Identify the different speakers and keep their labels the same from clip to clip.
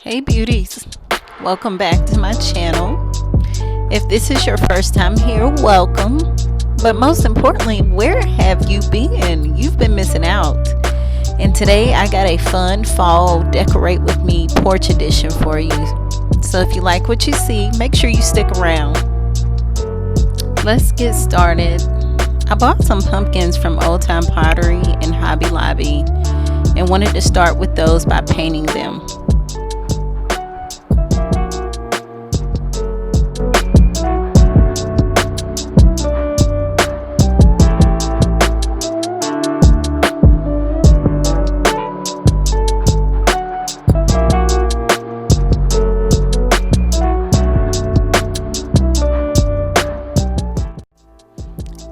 Speaker 1: Hey beauties, welcome back to my channel. If this is your first time here, welcome. But most importantly, where have you been? You've been missing out. And today I got a fun fall decorate with me porch edition for you. So if you like what you see, make sure you stick around. Let's get started. I bought some pumpkins from Old Time Pottery and Hobby Lobby and wanted to start with those by painting them.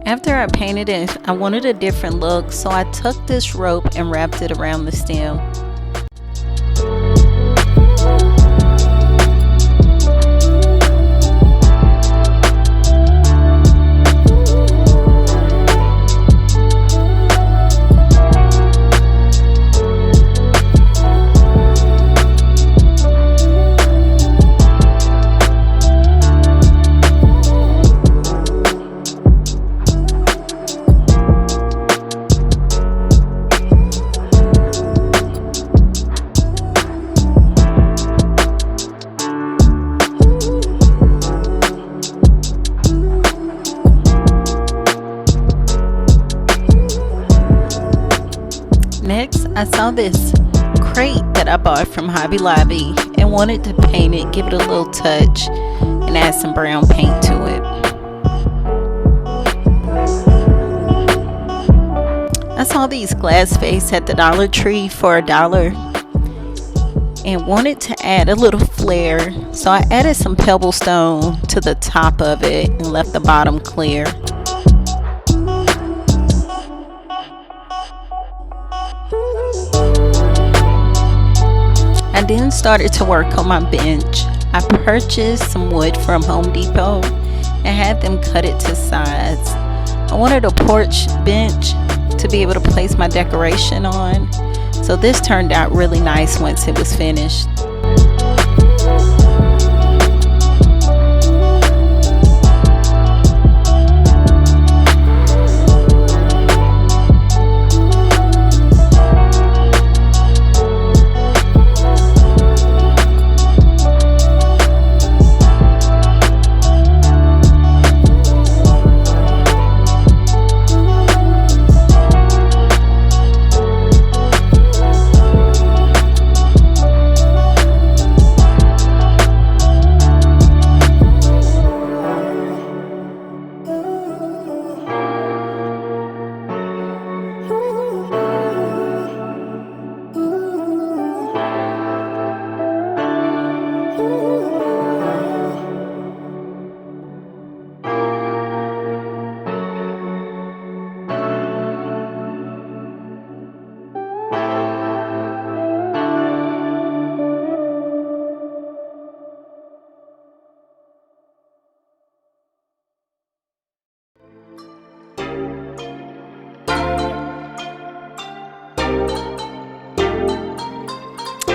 Speaker 1: After I painted it, I wanted a different look, so I took this rope and wrapped it around the stem. Next, I saw this crate that I bought from Hobby Lobby and wanted to paint it, give it a little touch, and add some brown paint to it. I saw these glass vase at the Dollar Tree for $1 and wanted to add a little flair, so I added some pebble stone to the top of it and left the bottom clear. I then started to work on my bench. I purchased some wood from Home Depot and had them cut it to size. I wanted a porch bench to be able to place my decoration on, so this turned out really nice once it was finished.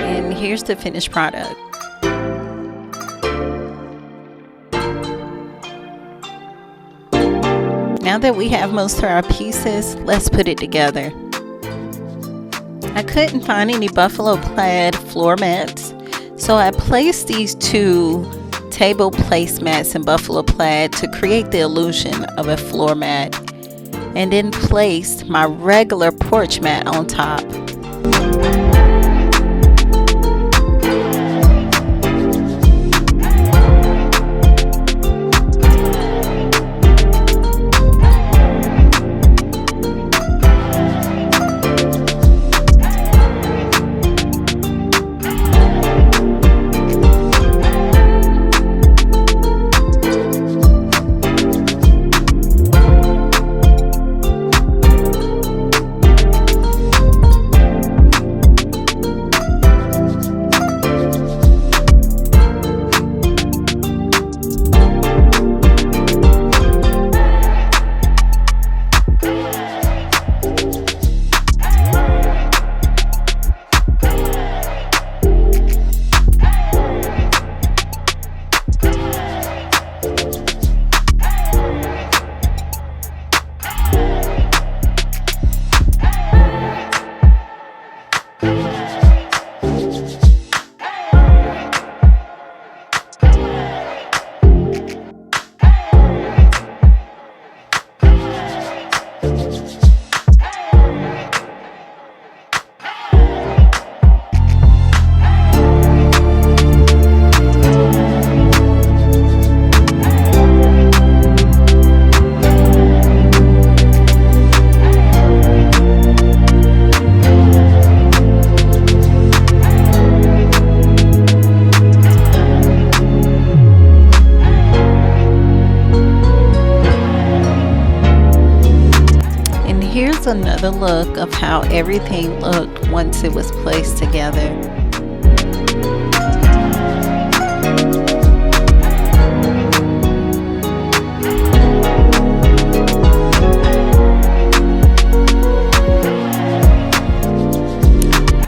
Speaker 1: And here's the finished product. Now that we have most of our pieces, let's put it together. I couldn't find any buffalo plaid floor mats, so I placed these two table placemats in buffalo plaid to create the illusion of a floor mat, and then placed my regular porch mat on top. another look of how everything looked once it was placed together.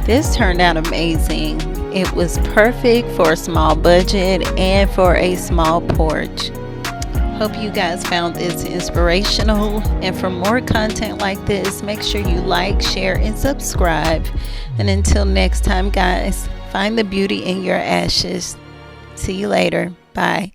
Speaker 1: This turned out amazing. It was perfect for a small budget and for a small porch. Hope you guys found this inspirational, and for more content like this, make sure you like, share, and subscribe. And until next time, guys, find the beauty in your ashes. See you later. Bye.